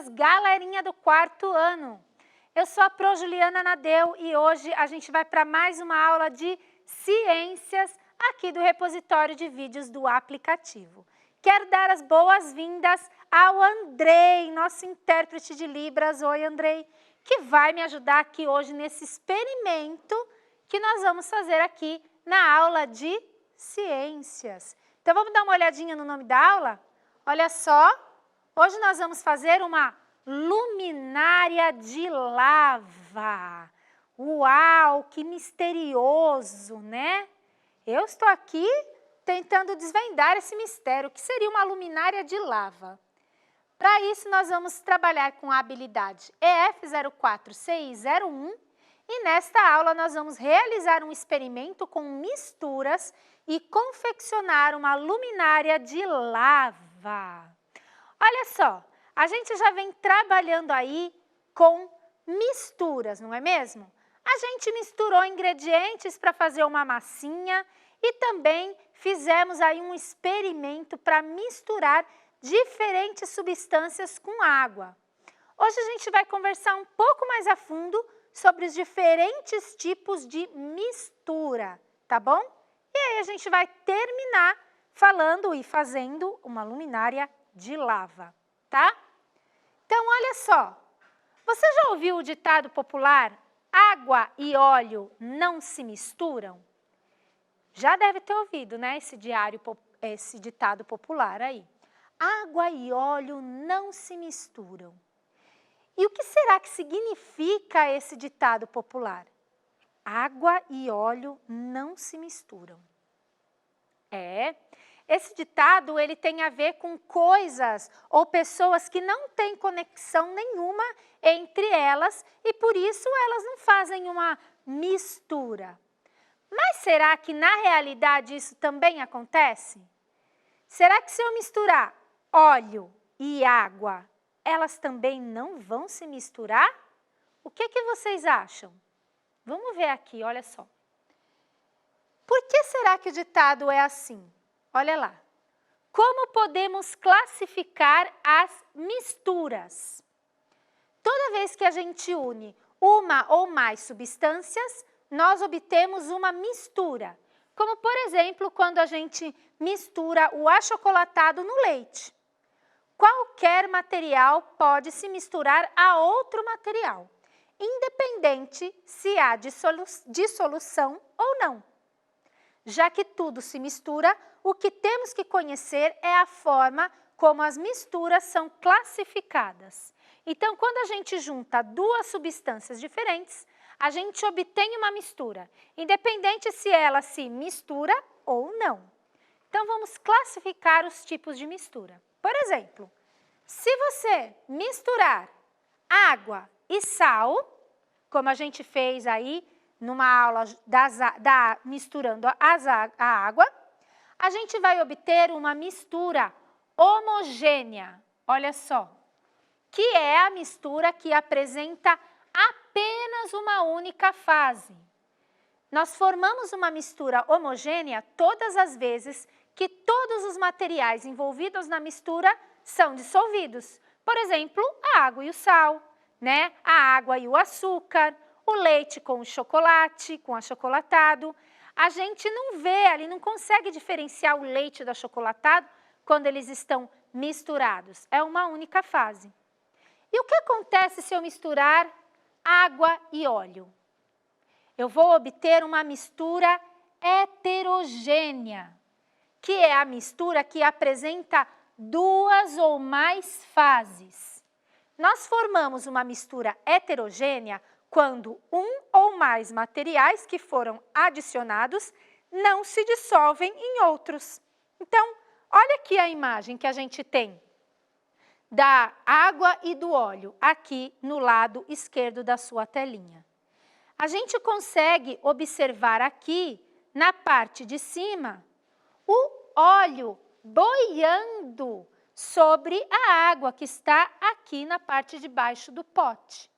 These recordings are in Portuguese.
dias, galerinha do quarto ano! Eu sou a Pro Juliana Nadeu e hoje a gente vai para mais uma aula de ciências aqui do repositório de vídeos do aplicativo. Quero dar as boas-vindas ao Andrei, nosso intérprete de Libras. Oi, Andrei, que vai me ajudar aqui hoje nesse experimento que nós vamos fazer aqui na aula de ciências. Então, vamos dar uma olhadinha no nome da aula? Olha só, hoje nós vamos fazer uma luminária de lava. Uau, que misterioso, né? Eu estou aqui tentando desvendar esse mistério, o que seria uma luminária de lava. Para isso, nós vamos trabalhar com a habilidade EF04CI01 e nesta aula nós vamos realizar um experimento com misturas e confeccionar uma luminária de lava. Olha só, a gente já vem trabalhando aí com misturas, não é mesmo? A gente misturou ingredientes para fazer uma massinha e também fizemos aí um experimento para misturar diferentes substâncias com água. Hoje a gente vai conversar um pouco mais a fundo sobre os diferentes tipos de mistura, tá bom? E aí a gente vai terminar falando e fazendo uma luminária de lava, tá? Então, olha só, você já ouviu o ditado popular, água e óleo não se misturam? Já deve ter ouvido, né, esse ditado popular aí. Água e óleo não se misturam. E o que será que significa esse ditado popular? Água e óleo não se misturam. Esse ditado ele tem a ver com coisas ou pessoas que não têm conexão nenhuma entre elas e por isso elas não fazem uma mistura. Mas será que na realidade isso também acontece? Será que se eu misturar óleo e água, elas também não vão se misturar? O que vocês acham? Vamos ver aqui, olha só. Por que será que o ditado é assim? Olha lá. Como podemos classificar as misturas? Toda vez que a gente une uma ou mais substâncias, nós obtemos uma mistura. Como, por exemplo, quando a gente mistura o achocolatado no leite. Qualquer material pode se misturar a outro material, independente se há dissolução ou não. Já que tudo se mistura, o que temos que conhecer é a forma como as misturas são classificadas. Então, quando a gente junta duas substâncias diferentes, a gente obtém uma mistura, independente se ela se mistura ou não. Então, vamos classificar os tipos de mistura. Por exemplo, se você misturar água e sal, como a gente fez aí numa aula misturando a água, a gente vai obter uma mistura homogênea. Olha só, que é a mistura que apresenta apenas uma única fase. Nós formamos uma mistura homogênea todas as vezes que todos os materiais envolvidos na mistura são dissolvidos. Por exemplo, a água e o sal, né? A água e o açúcar, o leite com o chocolate, com achocolatado. A gente não vê ali, não consegue diferenciar o leite do achocolatado quando eles estão misturados. É uma única fase. E o que acontece se eu misturar água e óleo? Eu vou obter uma mistura heterogênea, que é a mistura que apresenta duas ou mais fases. Nós formamos uma mistura heterogênea quando um ou mais materiais que foram adicionados não se dissolvem em outros. Então, olha aqui a imagem que a gente tem da água e do óleo, aqui no lado esquerdo da sua telinha. A gente consegue observar aqui, na parte de cima, o óleo boiando sobre a água que está aqui na parte de baixo do pote.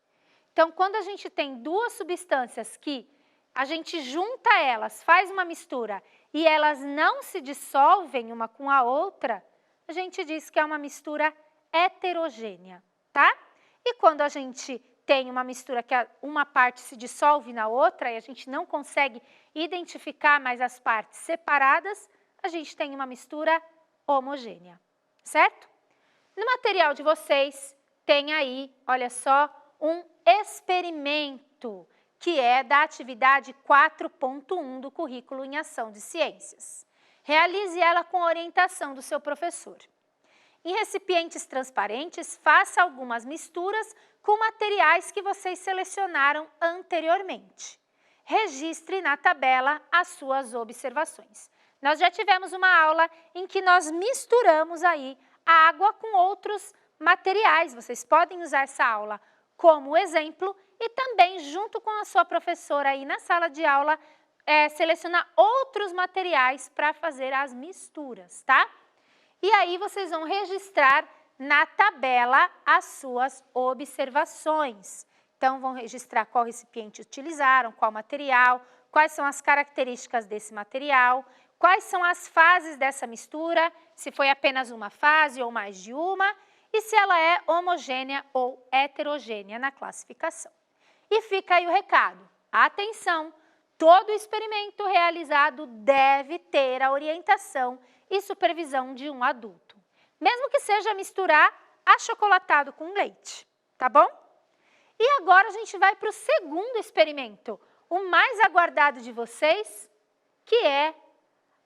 Então, quando a gente tem duas substâncias que a gente junta elas, faz uma mistura e elas não se dissolvem uma com a outra, a gente diz que é uma mistura heterogênea, tá? E quando a gente tem uma mistura que uma parte se dissolve na outra e a gente não consegue identificar mais as partes separadas, a gente tem uma mistura homogênea, certo? No material de vocês tem aí, olha só, um experimento, que é da atividade 4.1 do currículo em ação de ciências. Realize ela com orientação do seu professor. Em recipientes transparentes, faça algumas misturas com materiais que vocês selecionaram anteriormente. Registre na tabela as suas observações. Nós já tivemos uma aula em que nós misturamos aí a água com outros materiais. Vocês podem usar essa aula como exemplo e também, junto com a sua professora aí na sala de aula, selecionar outros materiais para fazer as misturas, tá? E aí vocês vão registrar na tabela as suas observações. Então, vão registrar qual recipiente utilizaram, qual material, quais são as características desse material, quais são as fases dessa mistura, se foi apenas uma fase ou mais de uma, e se ela é homogênea ou heterogênea na classificação. E fica aí o recado. Atenção! Todo experimento realizado deve ter a orientação e supervisão de um adulto, mesmo que seja misturar achocolatado com leite, tá bom? E agora a gente vai para o segundo experimento, o mais aguardado de vocês, que é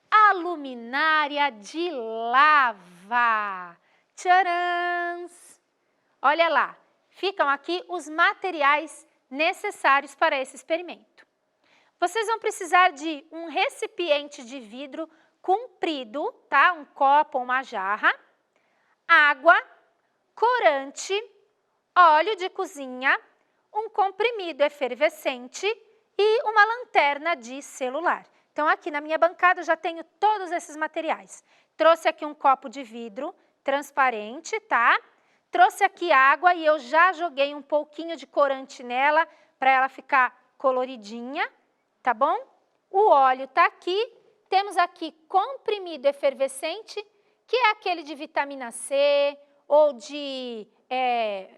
a luminária de lava. Tcharam! Olha lá, ficam aqui os materiais necessários para esse experimento. Vocês vão precisar de um recipiente de vidro comprido, tá? Um copo ou uma jarra, água, corante, óleo de cozinha, um comprimido efervescente e uma lanterna de celular. Então, aqui na minha bancada eu já tenho todos esses materiais. Trouxe aqui um copo de vidro transparente, tá? Trouxe aqui água e eu já joguei um pouquinho de corante nela para ela ficar coloridinha, tá bom? O óleo tá aqui. Temos aqui comprimido efervescente, que é aquele de vitamina C ou de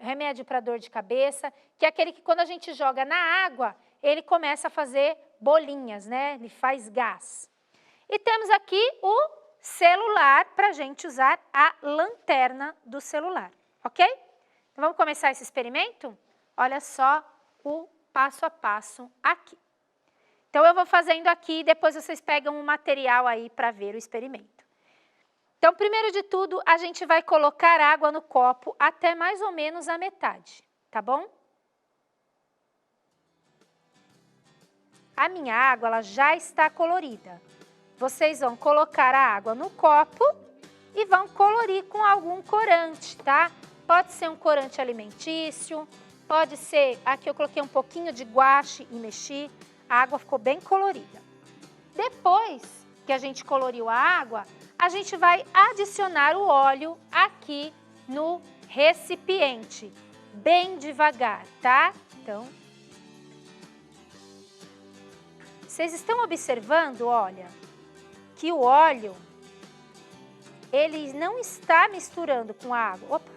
remédio para dor de cabeça, que é aquele que quando a gente joga na água, ele começa a fazer bolinhas, né? Ele faz gás. E temos aqui o celular para a gente usar a lanterna do celular, ok? Então, vamos começar esse experimento? Olha só o passo a passo aqui. Então, eu vou fazendo aqui e depois vocês pegam um material aí para ver o experimento. Então, primeiro de tudo, a gente vai colocar água no copo até mais ou menos a metade, tá bom? A minha água ela já está colorida. Vocês vão colocar a água no copo e vão colorir com algum corante, tá? Pode ser um corante alimentício, pode ser, aqui eu coloquei um pouquinho de guache e mexi, a água ficou bem colorida. Depois que a gente coloriu a água, a gente vai adicionar o óleo aqui no recipiente, bem devagar, tá? Então, vocês estão observando, olha, que o óleo, ele não está misturando com a água. Opa!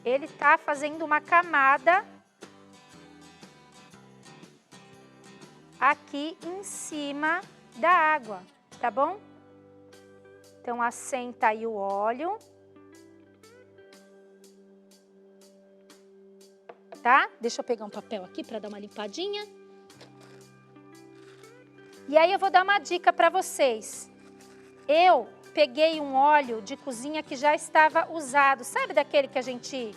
Ele está fazendo uma camada aqui em cima da água, tá bom? Então, assenta aí o óleo. Tá? Deixa eu pegar um papel aqui para dar uma limpadinha. E aí eu vou dar uma dica para vocês. Eu peguei um óleo de cozinha que já estava usado. Sabe daquele que a gente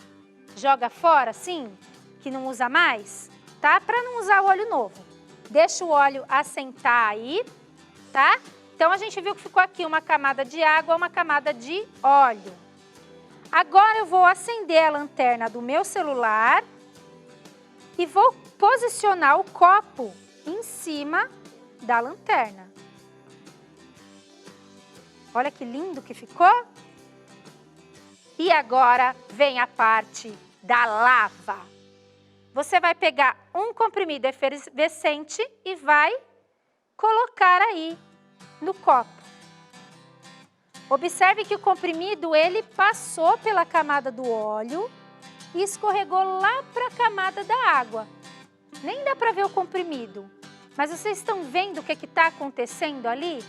joga fora, assim? Que não usa mais? Tá? Para não usar o óleo novo. Deixa o óleo assentar aí, tá? Então, a gente viu que ficou aqui uma camada de água, uma camada de óleo. Agora, eu vou acender a lanterna do meu celular e vou posicionar o copo em cima da lanterna. Olha que lindo que ficou. E agora vem a parte da lava. Você vai pegar um comprimido efervescente e vai colocar aí no copo. Observe que o comprimido, ele passou pela camada do óleo e escorregou lá para a camada da água. Nem dá para ver o comprimido, mas vocês estão vendo o que está acontecendo ali?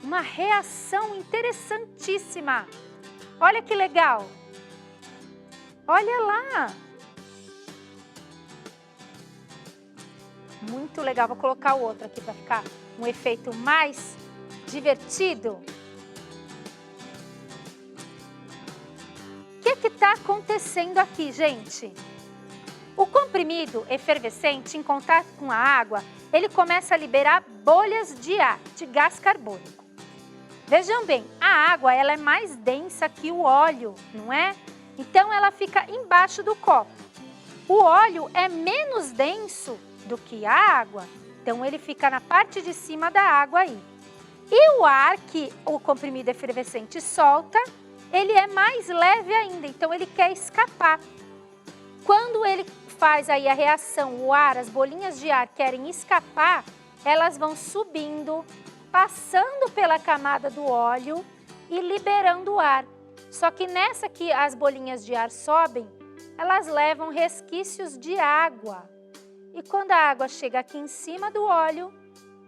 Uma reação interessantíssima. Olha que legal. Olha lá. Muito legal. Vou colocar o outro aqui para ficar um efeito mais divertido. O que está acontecendo aqui, gente? O comprimido efervescente, em contato com a água, ele começa a liberar bolhas de ar, de gás carbônico. Vejam bem, a água ela é mais densa que o óleo, não é? Então, ela fica embaixo do copo. O óleo é menos denso do que a água, então ele fica na parte de cima da água aí. E o ar que o comprimido efervescente solta, ele é mais leve ainda, então ele quer escapar. Quando ele faz aí a reação, o ar, as bolinhas de ar querem escapar, elas vão subindo, passando pela camada do óleo e liberando o ar. Só que nessa que as bolinhas de ar sobem, elas levam resquícios de água. E quando a água chega aqui em cima do óleo,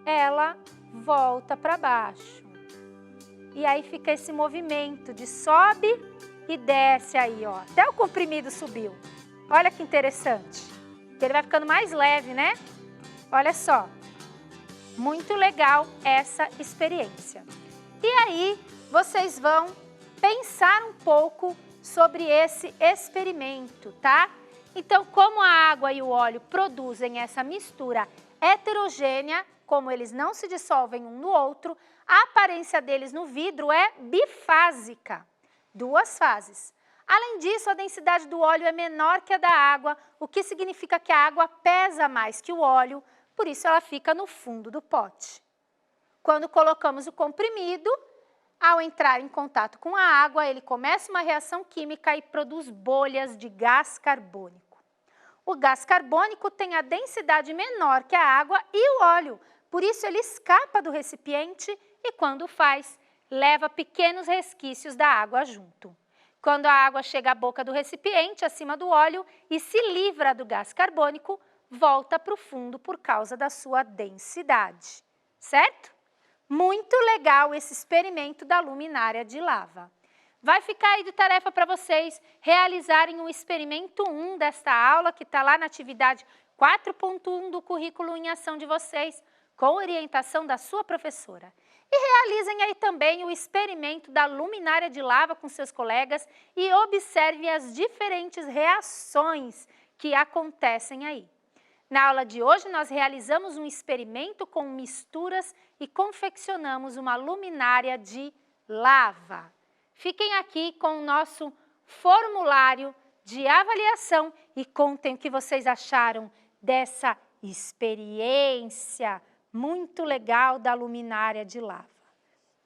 ela volta para baixo. E aí fica esse movimento de sobe e desce aí, ó. Até o comprimido subiu. Olha que interessante. Ele vai ficando mais leve, né? Olha só. Muito legal essa experiência. E aí, vocês vão pensar um pouco sobre esse experimento, tá? Então, como a água e o óleo produzem essa mistura heterogênea, como eles não se dissolvem um no outro, a aparência deles no vidro é bifásica, 2 fases. Além disso, a densidade do óleo é menor que a da água, o que significa que a água pesa mais que o óleo, por isso ela fica no fundo do pote. Quando colocamos o comprimido, ao entrar em contato com a água, ele começa uma reação química e produz bolhas de gás carbônico. O gás carbônico tem a densidade menor que a água e o óleo, por isso ele escapa do recipiente e, quando faz, leva pequenos resquícios da água junto. Quando a água chega à boca do recipiente, acima do óleo, e se livra do gás carbônico, volta para o fundo por causa da sua densidade, certo? Muito legal esse experimento da luminária de lava. Vai ficar aí de tarefa para vocês realizarem o experimento 1 desta aula, que está lá na atividade 4.1 do currículo em ação de vocês, com orientação da sua professora. E realizem aí também o experimento da luminária de lava com seus colegas e observem as diferentes reações que acontecem aí. Na aula de hoje, nós realizamos um experimento com misturas e confeccionamos uma luminária de lava. Fiquem aqui com o nosso formulário de avaliação e contem o que vocês acharam dessa experiência muito legal da luminária de lava.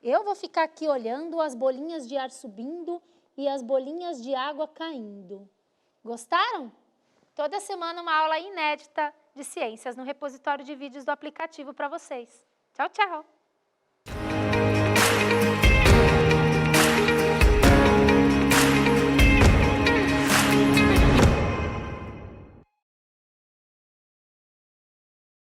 Eu vou ficar aqui olhando as bolinhas de ar subindo e as bolinhas de água caindo. Gostaram? Toda semana uma aula inédita de ciências no repositório de vídeos do aplicativo para vocês. Tchau, tchau!